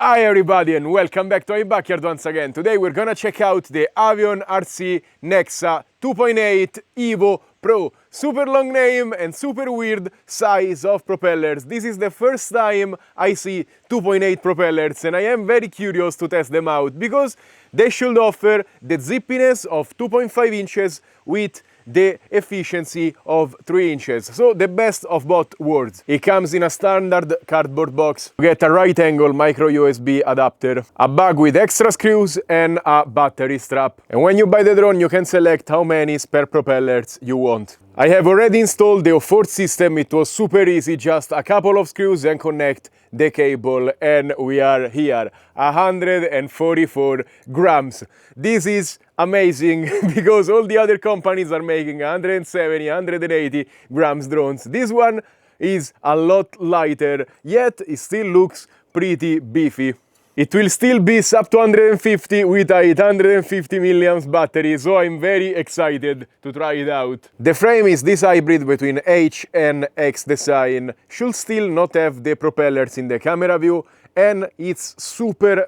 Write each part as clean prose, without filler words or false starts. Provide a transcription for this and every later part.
Hi everybody and welcome back to my backyard once again. Today we're gonna check out the AvionRC Nexa 2.8 Evo Pro. Super long name and super weird size of propellers. This is the first time I see 2.8 propellers and I am very curious to test them out because they should offer the zippiness of 2.5 inches with the efficiency of 3 inches. So the best of both worlds. It comes in a standard cardboard box. You get a right angle micro USB adapter, a bag with extra screws and a battery strap. And when you buy the drone you can select how many spare propellers you want. I have already installed the O4 system. It was super easy, just a couple of screws and connect the cable and we are here. 144 grams. This is amazing because all the other companies are making 170, 180 grams drones. This one is a lot lighter, yet it still looks pretty beefy. It will still be sub 250 with a 850 milliamps battery, so I'm very excited to try it out. The frame is this hybrid between H and X design, should still not have the propellers in the camera view, and it's super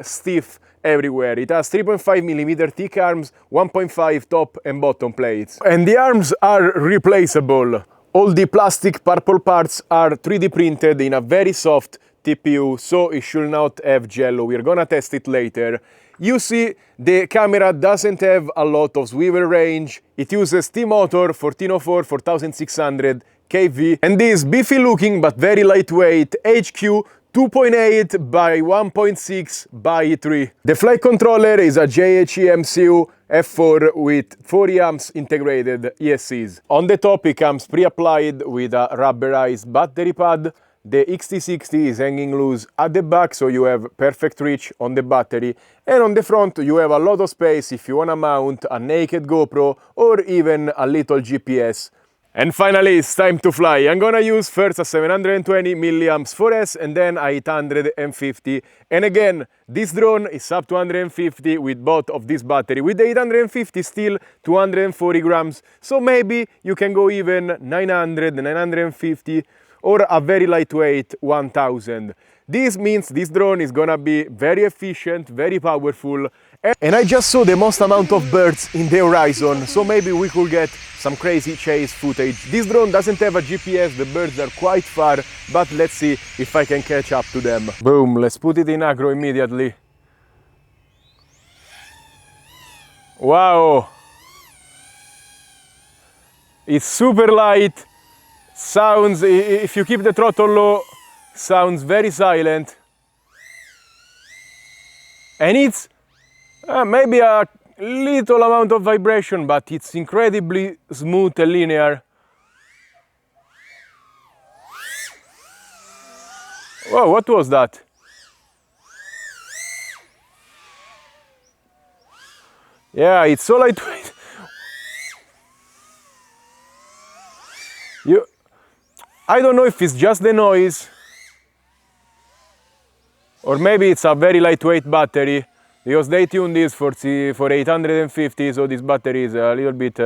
stiff everywhere. It has 3.5mm thick arms, 1.5 top and bottom plates. And the arms are replaceable. All the plastic purple parts are 3D printed in a very soft TPU, so it should not have jello. We're gonna test it later. You see, the camera doesn't have a lot of swivel range. It uses T-Motor 1404 4600 kV, and this beefy looking but very lightweight HQ 2.8 by 1.6 by 3. The flight controller is a DJI MCU F4 with 40 amps integrated ESCs. On the top it comes pre-applied with a rubberized battery pad. The XT60 is hanging loose at the back, so you have perfect reach on the battery. And on the front you have a lot of space if you want to mount a naked GoPro or even a little GPS. And finally, it's time to fly. I'm gonna use first a 720 milliamps 4S and then a 850. And again, this drone is sub 250 with both of this battery. With the 850 still 240 grams. So maybe you can go even 900, 950 or a very lightweight 1000. This means this drone is gonna be very efficient, very powerful. And I just saw the most amount of birds in the horizon, so maybe we could get some crazy chase footage. This drone doesn't have a GPS, the birds are quite far, but let's see if I can catch up to them. Boom, let's put it in acro immediately. Wow! It's super light, sounds, if you keep the throttle low, sounds very silent. And it's maybe a little amount of vibration, but it's incredibly smooth and linear. Whoa, what was that? Yeah, it's so lightweight. I don't know if it's just the noise, or maybe it's a very lightweight battery, because they tuned this for 850, so this battery is a little bit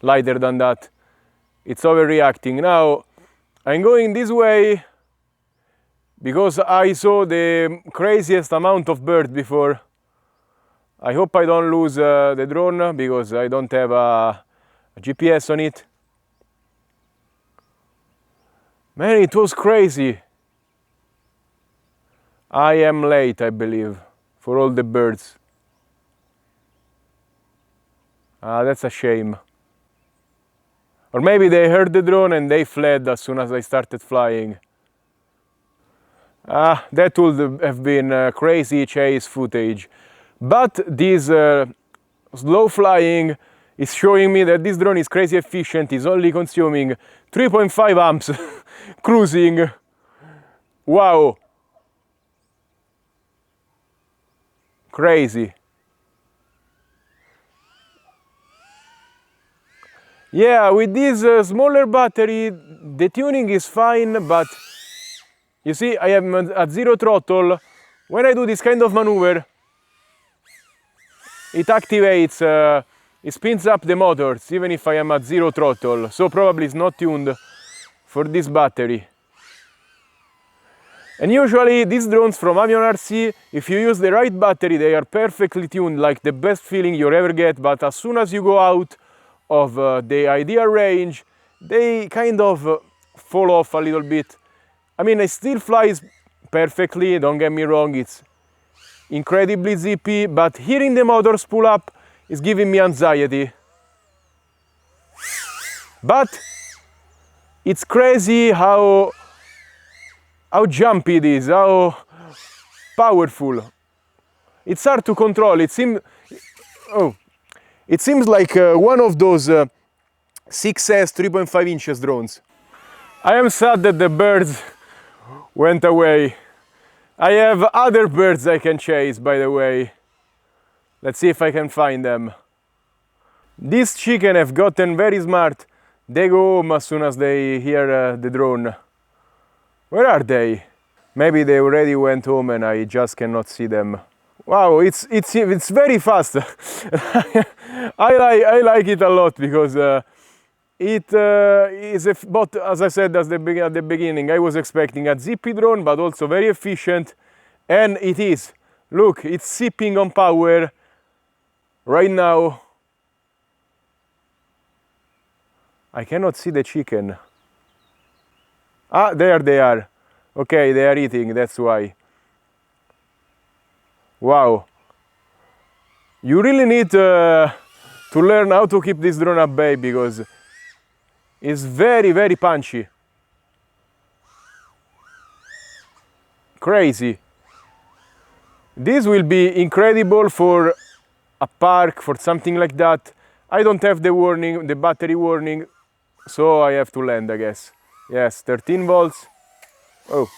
lighter than that. It's overreacting. Now, I'm going this way because I saw the craziest amount of birds before. I hope I don't lose the drone because I don't have a GPS on it. Man, it was crazy. I am late, I believe, for all the birds. That's a shame. Or maybe they heard the drone and they fled as soon as I started flying. That would have been crazy chase footage. But this slow flying is showing me that this drone is crazy efficient. It's only consuming 3.5 amps cruising. Wow. Crazy. Yeah, with this smaller battery, the tuning is fine, but you see, I am at zero throttle. When I do this kind of maneuver, it activates, it spins up the motors, even if I am at zero throttle. So probably it's not tuned for this battery. And usually these drones from AvionRC, if you use the right battery, they are perfectly tuned, like the best feeling you ever get. But as soon as you go out of the ideal range, they kind of fall off a little bit. I mean, it still flies perfectly, don't get me wrong, it's incredibly zippy, but hearing the motors pull up is giving me anxiety. But it's crazy how jumpy it is, how powerful. It's hard to control. It seems like one of those 6S 3.5 inches drones. I am sad that the birds went away. I have other birds I can chase, by the way. Let's see if I can find them. These chickens have gotten very smart. They go home as soon as they hear the drone. Where are they? Maybe they already went home and I just cannot see them. Wow, it's very fast. I like it a lot because it is, but as I said at the beginning, I was expecting a zippy drone, but also very efficient, and it is. Look, it's sipping on power right now. I cannot see the chicken. Ah, there they are. Okay, they are eating, that's why. Wow. You really need to learn how to keep this drone at bay because it's very, very punchy. Crazy. This will be incredible for a park, for something like that. I don't have the warning, the battery warning, so I have to land, I guess. Yes, 13 volts. Oh.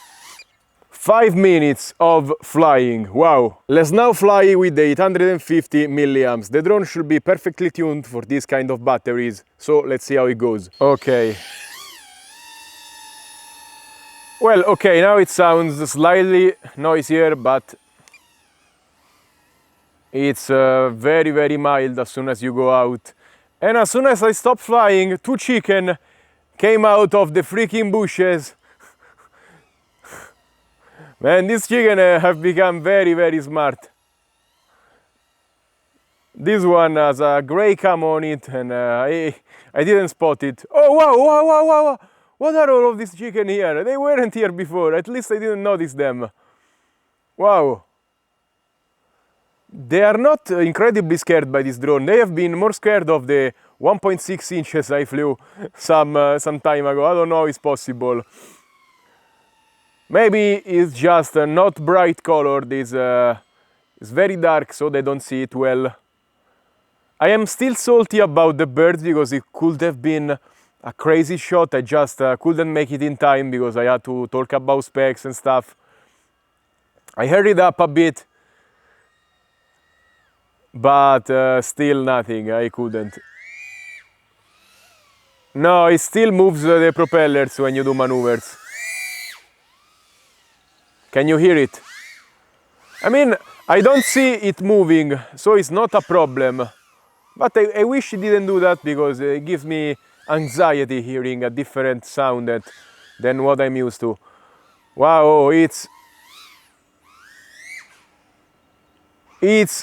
5 minutes of flying, wow. Let's now fly with the 850 milliamps. The drone should be perfectly tuned for this kind of batteries, so let's see how it goes. Okay. Well, okay, now it sounds slightly noisier, but it's very, very mild as soon as you go out. And as soon as I stopped flying, 2 chickens came out of the freaking bushes. Man, these chickens have become very, very smart. This one has a gray cam on it and I didn't spot it. Oh, wow, wow, wow, wow, wow. What are all of these chickens here? They weren't here before, at least I didn't notice them. Wow. They are not incredibly scared by this drone. They have been more scared of the 1.6 inches I flew some time ago. I don't know if it's possible. Maybe it's just not bright colored, it's very dark so they don't see it well. I am still salty about the birds because it could have been a crazy shot. I just couldn't make it in time because I had to talk about specs and stuff. I hurried up a bit, but still nothing, I couldn't. No, it still moves the propellers when you do maneuvers. Can you hear it? I mean, I don't see it moving, so it's not a problem. But I wish it didn't do that because it gives me anxiety hearing a different sound than what I'm used to. Wow, it's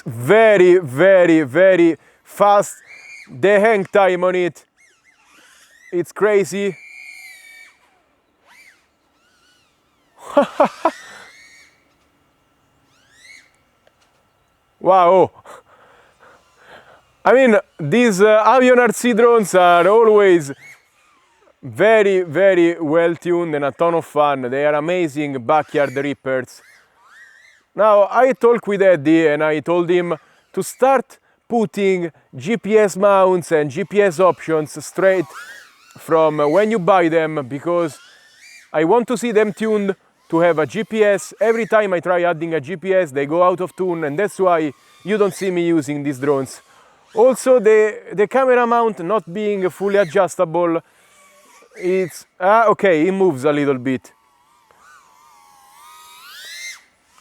very, very, very fast. The hang time on it, it's crazy. Wow. I mean, these AvionRC drones are always very, very well tuned and a ton of fun. They are amazing backyard rippers. Now, I talked with Eddie and I told him to start putting GPS mounts and GPS options straight from when you buy them because I want to see them tuned to have a GPS. Every time I try adding a GPS, they go out of tune, and that's why you don't see me using these drones. Also, the camera mount not being fully adjustable, it's okay, it moves a little bit.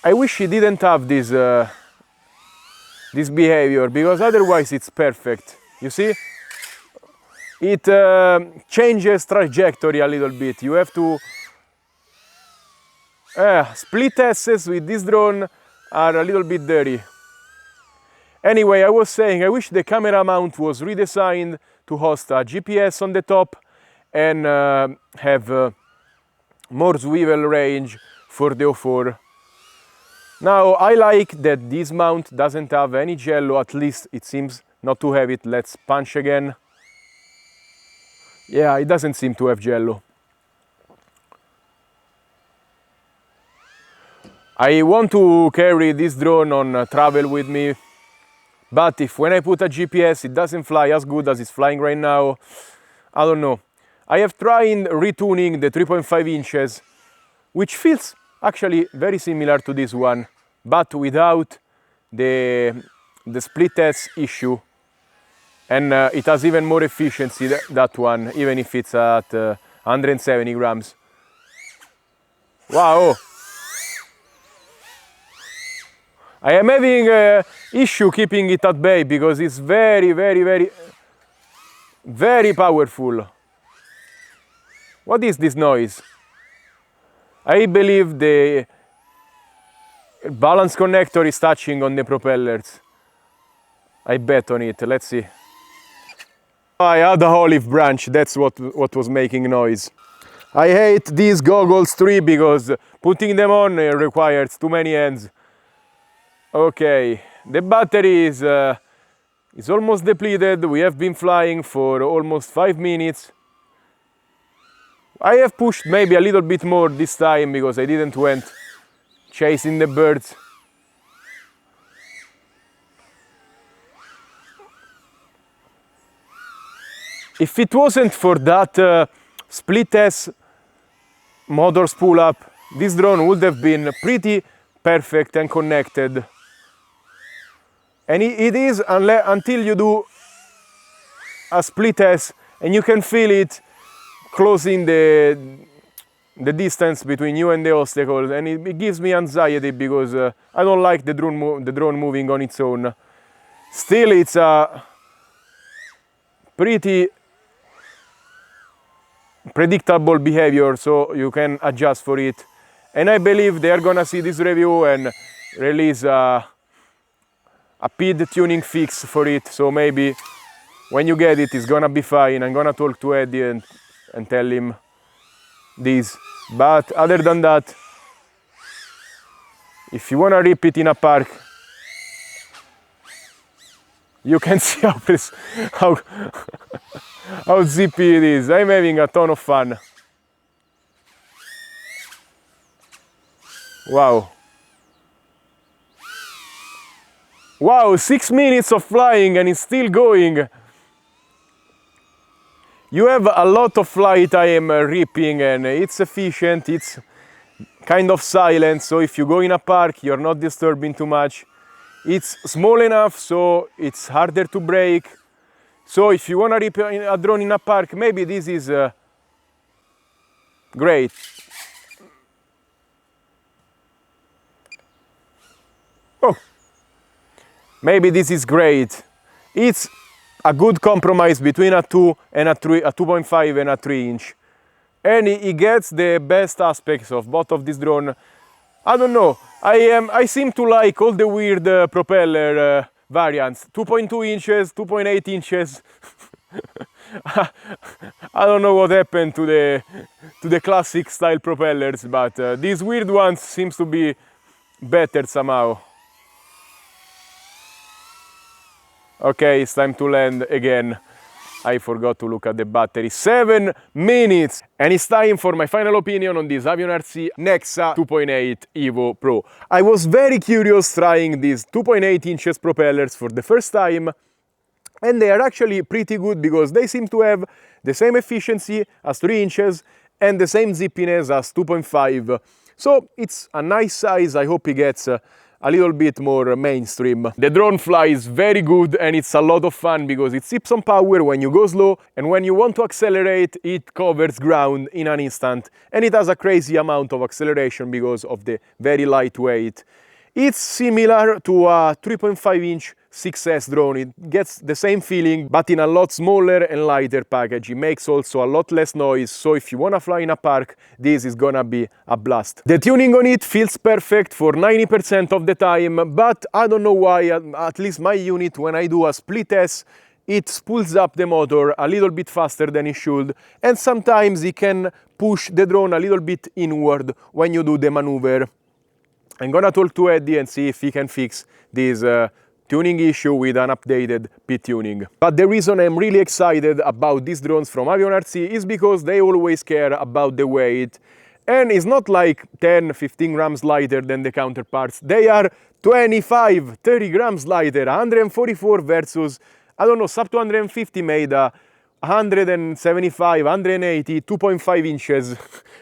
I wish it didn't have this behavior because otherwise it's perfect. You see, it changes trajectory a little bit. You have to Split tests with this drone are a little bit dirty. Anyway, I was saying I wish the camera mount was redesigned to host a GPS on the top and have more swivel range for the O4. Now, I like that this mount doesn't have any jello, at least it seems not to have it. Let's punch again. Yeah, it doesn't seem to have jello. I want to carry this drone on travel with me, but if when I put a GPS it doesn't fly as good as it's flying right now, I don't know. I have tried retuning the 3.5 inches, which feels actually very similar to this one, but without the split test issue. And it has even more efficiency, that one, even if it's at 170 grams. Wow! I am having an issue keeping it at bay because it's very, very, very, very powerful. What is this noise? I believe the balance connector is touching on the propellers. I bet on it. Let's see. I had a olive branch. That's what was making noise. I hate these goggles 3 because putting them on requires too many hands. Okay, the battery is almost depleted. We have been flying for almost 5 minutes. I have pushed maybe a little bit more this time because I didn't went chasing the birds. If it wasn't for that split S motor spool up, this drone would have been pretty perfect and connected. And it is until you do a split S and you can feel it closing the distance between you and the obstacle, and it gives me anxiety because I don't like the drone moving on its own. Still, it's a pretty predictable behavior, so you can adjust for it. And I believe they are gonna see this review and release a PID tuning fix for it, so maybe when you get it, it's gonna be fine. I'm gonna talk to Eddie and tell him this. But other than that, if you wanna rip it in a park, you can see how zippy it is. I'm having a ton of fun. Wow. Wow, 6 minutes of flying and it's still going. You have a lot of flight time ripping and it's efficient, it's kind of silent, so if you go in a park you're not disturbing too much. It's small enough so it's harder to break. So if you want to rip a drone in a park, maybe this is great. Oh, maybe this is great. It's a good compromise between a 2 and a 3, a 2.5 and a 3 inch. And it gets the best aspects of both of this drone. I don't know, I seem to like all the weird propeller variants. 2.2 inches, 2.8 inches. I don't know what happened to the classic style propellers, but these weird ones seems to be better somehow. Okay, it's time to land again. I forgot to look at the battery. 7 minutes! And it's time for my final opinion on this AvionRC Nexa 2.8 Evo Pro. I was very curious trying these 2.8 inches propellers for the first time, and they are actually pretty good because they seem to have the same efficiency as 3 inches and the same zippiness as 2.5. So it's a nice size. I hope it gets a little bit more mainstream. The drone flies very good and it's a lot of fun because it sips on power when you go slow, and when you want to accelerate it covers ground in an instant, and it has a crazy amount of acceleration because of the very lightweight. It's similar to a 3.5 inch 6S drone. It gets the same feeling, but in a lot smaller and lighter package. It makes also a lot less noise, so if you wanna fly in a park, this is gonna be a blast. The tuning on it feels perfect for 90% of the time, but I don't know why, at least my unit, when I do a split S, it spools up the motor a little bit faster than it should, and sometimes it can push the drone a little bit inward when you do the maneuver. I'm gonna talk to Eddie and see if he can fix this tuning issue with an updated pit tuning. But the reason I'm really excited about these drones from AvionRC is because they always care about the weight, and it's not like 10-15 grams lighter than the counterparts. They are 25-30 grams lighter, 144 versus, I don't know, sub 250 made 175, 180, 2.5 inches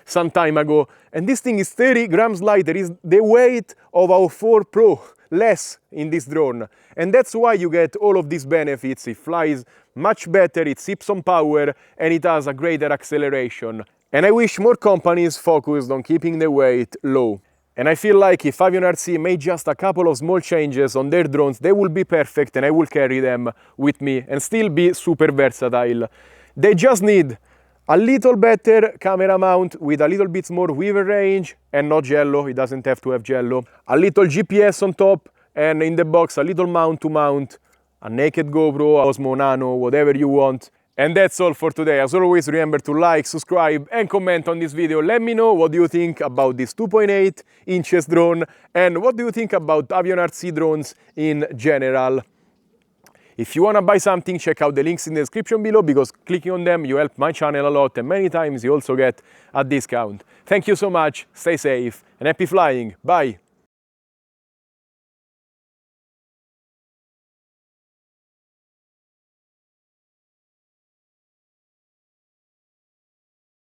some time ago. And this thing is 30 grams lighter, is the weight of our O4 Pro, less in this drone. And that's why you get all of these benefits. It flies much better, it sips on power, and it has a greater acceleration. And I wish more companies focused on keeping the weight low. And I feel like if AvionRC made just a couple of small changes on their drones, they will be perfect and I will carry them with me and still be super versatile. They just need a little better camera mount with a little bit more weaver range and not jello, it doesn't have to have jello. A little GPS on top, and in the box a little mount to mount, a naked GoPro, Osmo Nano, whatever you want. And that's all for today. As always, remember to like, subscribe and comment on this video. Let me know what do you think about this 2.8 inches drone and what do you think about AvionRC drones in general. If you want to buy something, check out the links in the description below, because clicking on them you help my channel a lot, and many times you also get a discount. Thank you so much, stay safe and happy flying. Bye!